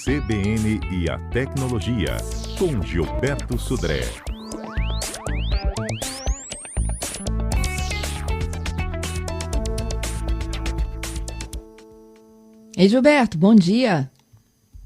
CBN e a Tecnologia, com Gilberto Sudré. Ei, Gilberto, bom dia.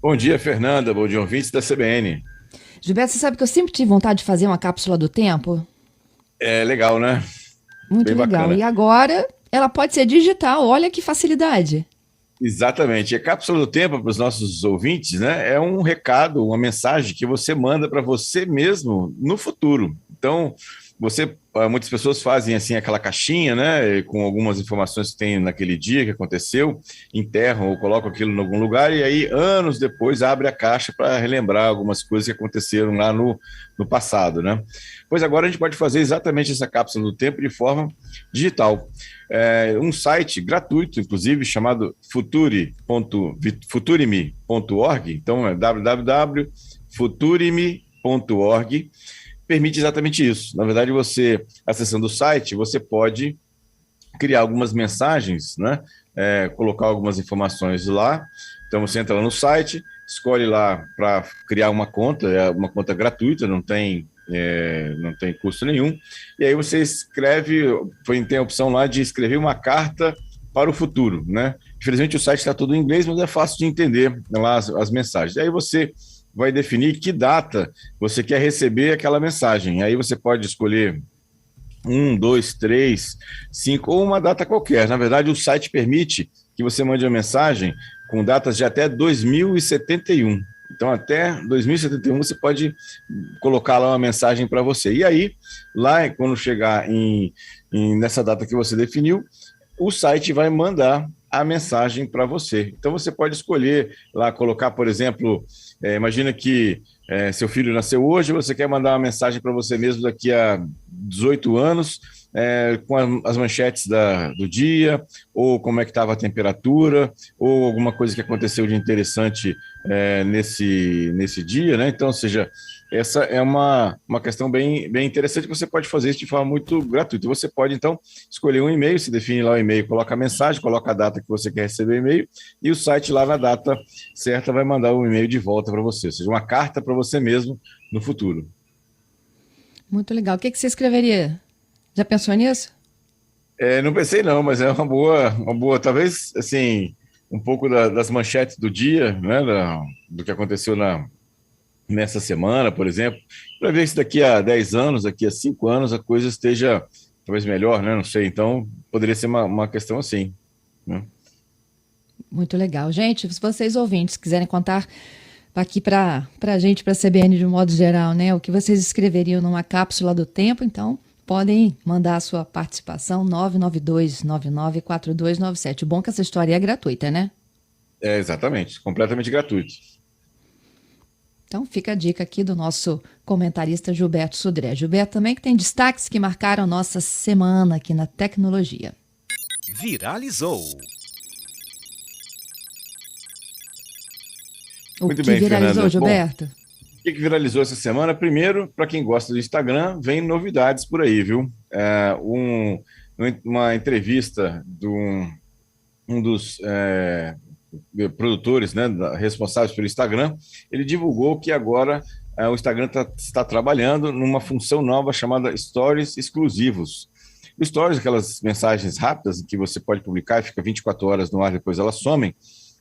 Bom dia, Fernanda. Bom dia, ouvintes da CBN. Gilberto, você sabe que eu sempre tive vontade de fazer uma cápsula do tempo? É legal, né? Muito Bem legal. bacana. E agora ela pode ser digital, olha que facilidade. Exatamente. A cápsula do tempo para os nossos ouvintes, né, é um recado, uma mensagem que você manda para você mesmo no futuro. Então, muitas pessoas fazem assim aquela caixinha, né, com algumas informações que tem naquele dia que aconteceu, enterram ou colocam aquilo em algum lugar e aí anos depois abre a caixa para relembrar algumas coisas que aconteceram lá no passado, né? Pois agora a gente pode fazer exatamente essa cápsula do tempo de forma digital. Um site gratuito, inclusive, chamado futurime.org, então é www.futurime.org, permite exatamente isso. Na verdade, você, acessando o site, você pode criar algumas mensagens, né? Colocar algumas informações lá. Então, você entra lá no site, escolhe lá para criar uma conta, é uma conta gratuita, não tem custo nenhum. E aí você escreve, tem a opção lá de escrever uma carta para o futuro, né? Infelizmente, o site está todo em inglês, mas é fácil de entender lá as mensagens. E aí você vai definir que data você quer receber aquela mensagem. Aí você pode escolher 1, 2, 3, 5 ou uma data qualquer. Na verdade, o site permite que você mande uma mensagem com datas de até 2071. Então, até 2071 você pode colocar lá uma mensagem para você. E aí, lá quando chegar nessa data que você definiu, o site vai mandar a mensagem para você. Então, você pode escolher lá, colocar, por exemplo, imagina que seu filho nasceu hoje, você quer mandar uma mensagem para você mesmo daqui a 18 anos, com as manchetes do dia, ou como é que estava a temperatura, ou alguma coisa que aconteceu de interessante nesse dia, né? Então, ou seja, essa é uma questão bem interessante, que você pode fazer isso de forma muito gratuita. Você pode, então, escolher um e-mail, se define lá o e-mail, coloca a mensagem, coloca a data que você quer receber o e-mail, e o site lá na data certa vai mandar o e-mail de volta para você, ou seja, uma carta para você mesmo no futuro. Muito legal. O que você escreveria? Já pensou nisso? Não pensei não, mas é uma boa, talvez, assim, um pouco das manchetes do dia, né, do que aconteceu nessa semana, por exemplo, para ver se daqui a 10 anos, daqui a 5 anos, a coisa esteja talvez melhor, né, não sei, então poderia ser uma questão assim, né? Muito legal. Gente, se vocês ouvintes quiserem contar aqui para a gente, para a CBN de um modo geral, né, o que vocês escreveriam numa cápsula do tempo, então podem mandar a sua participação 992994297. O bom é que essa história é gratuita, né? Exatamente, completamente gratuito. Então fica a dica aqui do nosso comentarista Gilberto Sudré. Gilberto também que tem destaques que marcaram nossa semana aqui na tecnologia. Viralizou. Muito que bem, viralizou, Fernanda. Gilberto? Bom, o que viralizou essa semana? Primeiro, para quem gosta do Instagram, vem novidades por aí, viu? Uma entrevista de um dos produtores, né, responsáveis pelo Instagram, ele divulgou que agora o Instagram está trabalhando numa função nova chamada Stories exclusivos. Stories, aquelas mensagens rápidas que você pode publicar e fica 24 horas no ar, depois elas somem.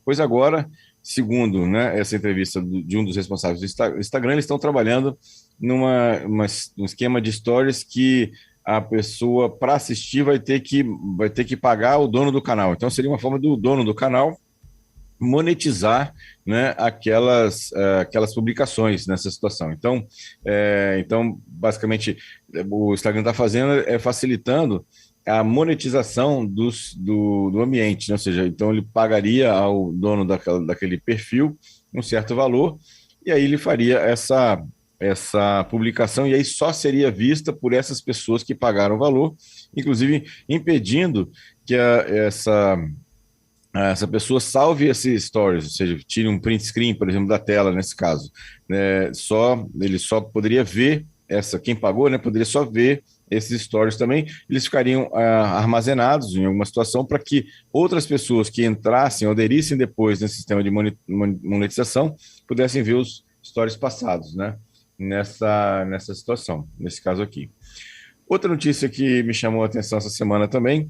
Pois agora, segundo, né, essa entrevista de um dos responsáveis do Instagram, eles estão trabalhando num esquema de stories que a pessoa, para assistir, vai ter que pagar o dono do canal. Então, seria uma forma do dono do canal monetizar, né, aquelas publicações nessa situação. Então, basicamente, o Instagram está fazendo facilitando a monetização do ambiente, né? Ou seja, então ele pagaria ao dono daquele perfil um certo valor e aí ele faria essa publicação e aí só seria vista por essas pessoas que pagaram o valor, inclusive impedindo que essa pessoa salve esse stories, ou seja, tire um print screen, por exemplo, da tela nesse caso, né? Ele só poderia ver quem pagou, né, poderia só ver esses stories também, eles ficariam armazenados em alguma situação para que outras pessoas que entrassem ou aderissem depois nesse sistema de monetização pudessem ver os stories passados, né? Nessa situação, nesse caso aqui. Outra notícia que me chamou a atenção essa semana também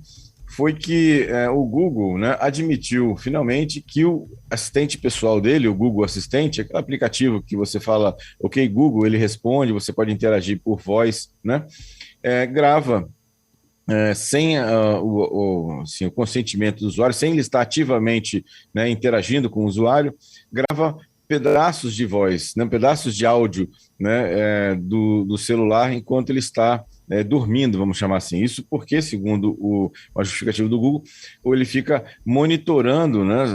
foi que o Google, né, admitiu finalmente que o assistente pessoal dele, o Google Assistente, aquele aplicativo que você fala, ok, Google, ele responde, você pode interagir por voz, né, grava sem assim, o consentimento do usuário, sem ele estar ativamente, né, interagindo com o usuário, grava pedaços de voz, né, pedaços de áudio, né, do celular enquanto ele está dormindo, vamos chamar assim. Isso porque, segundo a justificativa do Google, ele fica monitorando, né,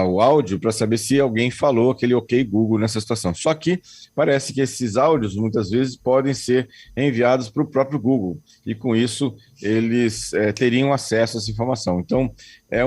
o áudio para saber se alguém falou aquele ok Google nessa situação. Só que parece que esses áudios muitas vezes podem ser enviados para o próprio Google e com isso eles teriam acesso a essa informação. Então é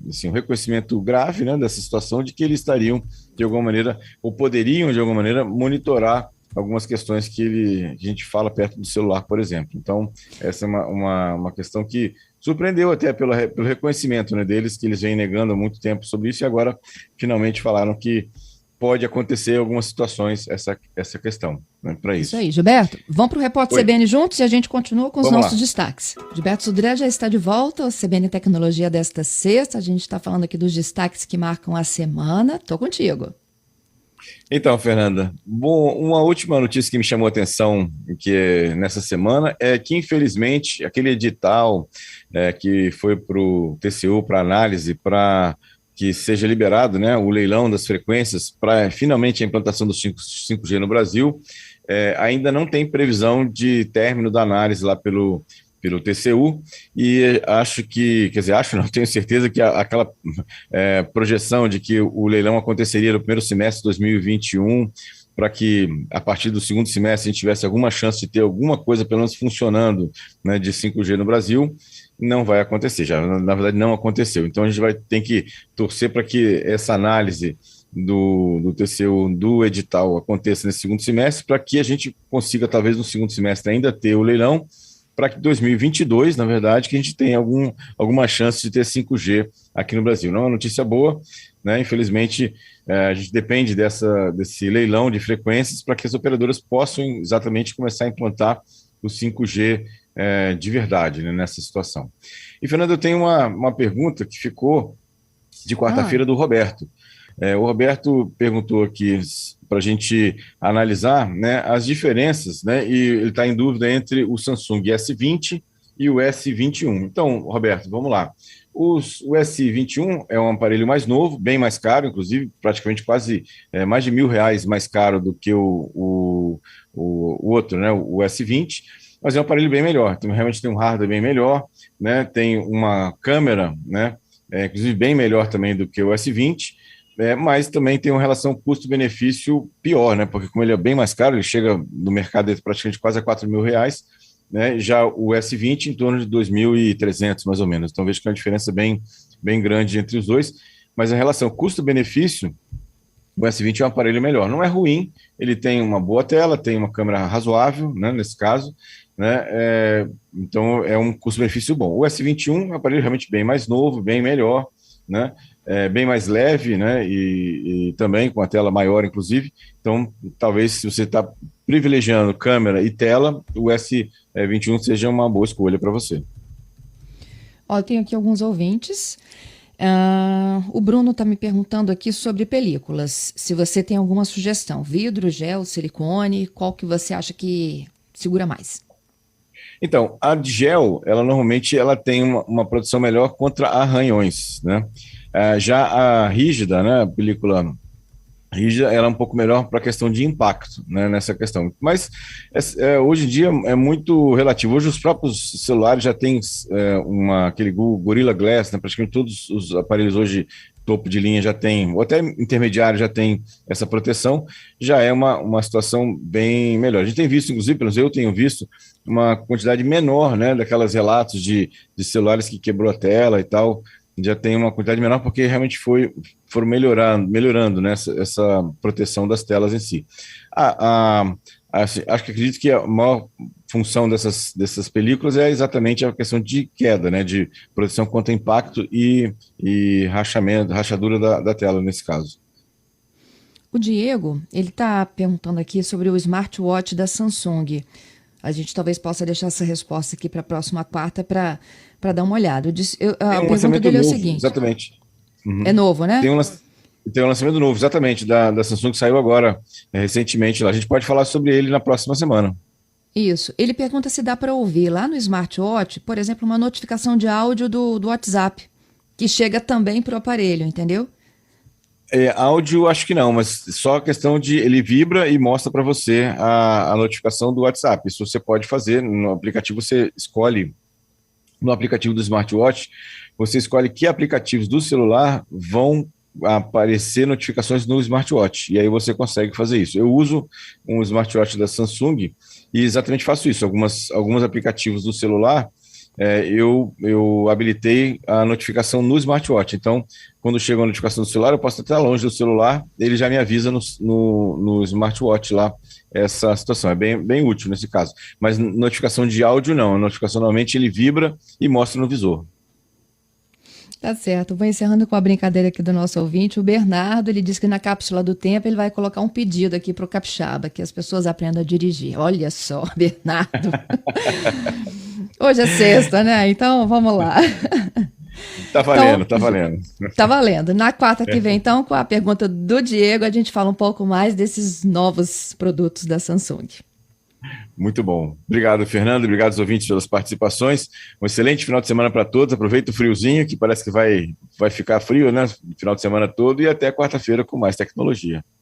assim, um reconhecimento grave, né, dessa situação de que eles estariam de alguma maneira ou poderiam de alguma maneira monitorar algumas questões que a gente fala perto do celular, por exemplo. Então, essa é uma questão que surpreendeu até pelo reconhecimento, né, deles, que eles vêm negando há muito tempo sobre isso, e agora finalmente falaram que pode acontecer em algumas situações essa questão, né, para isso. Isso aí, Gilberto. Vamos para o Repórter CBN juntos e a gente continua com os nossos destaques. Gilberto Sudré já está de volta, o CBN Tecnologia desta sexta. A gente está falando aqui dos destaques que marcam a semana. Estou contigo. Então, Fernanda, bom, uma última notícia que me chamou a atenção nessa semana é que, infelizmente, aquele edital que foi para o TCU para análise, para que seja liberado, né, o leilão das frequências para finalmente a implantação do 5G no Brasil, ainda não tem previsão de término da análise lá pelo TCU, e tenho certeza que aquela projeção de que o leilão aconteceria no primeiro semestre de 2021, para que a partir do segundo semestre a gente tivesse alguma chance de ter alguma coisa pelo menos funcionando, né, de 5G no Brasil, não vai acontecer, já na verdade não aconteceu. Então a gente vai ter que torcer para que essa análise do TCU, do edital, aconteça nesse segundo semestre, para que a gente consiga talvez no segundo semestre ainda ter o leilão, para que 2022, na verdade, que a gente tenha alguma chance de ter 5G aqui no Brasil. Não é uma notícia boa, né? Infelizmente, a gente depende desse leilão de frequências para que as operadoras possam exatamente começar a implantar o 5G de verdade, né, nessa situação. E, Fernando, eu tenho uma pergunta que ficou de quarta-feira do Roberto. O Roberto perguntou aqui para a gente analisar, né, as diferenças, né, e ele está em dúvida entre o Samsung S20 e o S21. Então, Roberto, vamos lá. O S21 é um aparelho mais novo, bem mais caro, inclusive praticamente quase mais de R$1.000 mais caro do que o outro, né, o S20, mas é um aparelho bem melhor. Então, realmente tem um hardware bem melhor, né, tem uma câmera, né, inclusive bem melhor também do que o S20, mas também tem uma relação custo-benefício pior, né? Porque como ele é bem mais caro, ele chega no mercado praticamente quase a R$4.000, né? Já o S20 em torno de 2.300 mais ou menos. Então vejo que é uma diferença bem grande entre os dois, mas a relação custo-benefício, o S20 é um aparelho melhor. Não é ruim, ele tem uma boa tela, tem uma câmera razoável, né, nesse caso, né? Então é um custo-benefício bom. O S21 é um aparelho realmente bem mais novo, bem melhor, né? Bem mais leve, né? E também com a tela maior, inclusive. Então, talvez, se você está privilegiando câmera e tela, o S21 seja uma boa escolha para você. Eu tenho aqui alguns ouvintes. O Bruno está me perguntando aqui sobre películas. Se você tem alguma sugestão, vidro, gel, silicone, qual que você acha que segura mais? Então, a de gel, normalmente tem uma proteção melhor contra arranhões, né? Já a rígida, né, a película rígida, ela é um pouco melhor para a questão de impacto, né, nessa questão. Mas hoje em dia é muito relativo. Hoje os próprios celulares já têm aquele Gorilla Glass, né, praticamente todos os aparelhos hoje topo de linha já tem, ou até intermediário já tem essa proteção, já é uma situação bem melhor. A gente tem visto, inclusive, pelo menos eu tenho visto, uma quantidade menor, né, daquelas relatos de celulares que quebrou a tela e tal, já tem uma quantidade menor porque realmente foram melhorando, né, essa proteção das telas em si. A Acho que acredito que a maior função dessas películas é exatamente a questão de queda, né, de proteção contra impacto e rachadura da tela, nesse caso. O Diego, ele está perguntando aqui sobre o smartwatch da Samsung. A gente talvez possa deixar essa resposta aqui para a próxima quarta para dar uma olhada. A pergunta dele é o seguinte. Exatamente. Uhum. É novo, né? Tem um lançamento novo, exatamente, da Samsung, que saiu agora, recentemente lá. A gente pode falar sobre ele na próxima semana. Isso. Ele pergunta se dá para ouvir lá no smartwatch, por exemplo, uma notificação de áudio do WhatsApp, que chega também para o aparelho, entendeu? Áudio, acho que não, mas só a questão de ele vibra e mostra para você a notificação do WhatsApp. Isso você pode fazer no aplicativo, você escolhe, no aplicativo do smartwatch, você escolhe que aplicativos do celular vão aparecer notificações no smartwatch, e aí você consegue fazer isso. Eu uso um smartwatch da Samsung e exatamente faço isso. Alguns aplicativos do celular, eu habilitei a notificação no smartwatch. Então, quando chega uma notificação do celular, eu posso estar longe do celular, ele já me avisa no smartwatch lá essa situação. É bem útil nesse caso. Mas notificação de áudio não. A notificação normalmente ele vibra e mostra no visor. Tá certo. Vou encerrando com a brincadeira aqui do nosso ouvinte. O Bernardo, ele diz que na cápsula do tempo ele vai colocar um pedido aqui para o Capixaba, que as pessoas aprendam a dirigir. Olha só, Bernardo. Hoje é sexta, né? Então, vamos lá. Tá valendo, tá valendo. Tá valendo. Na quarta que vem, então, com a pergunta do Diego, a gente fala um pouco mais desses novos produtos da Samsung. Muito bom. Obrigado, Fernando. Obrigado aos ouvintes pelas participações. Um excelente final de semana para todos. Aproveita o friozinho, que parece que vai ficar frio, né? Final de semana todo, e até quarta-feira com mais tecnologia.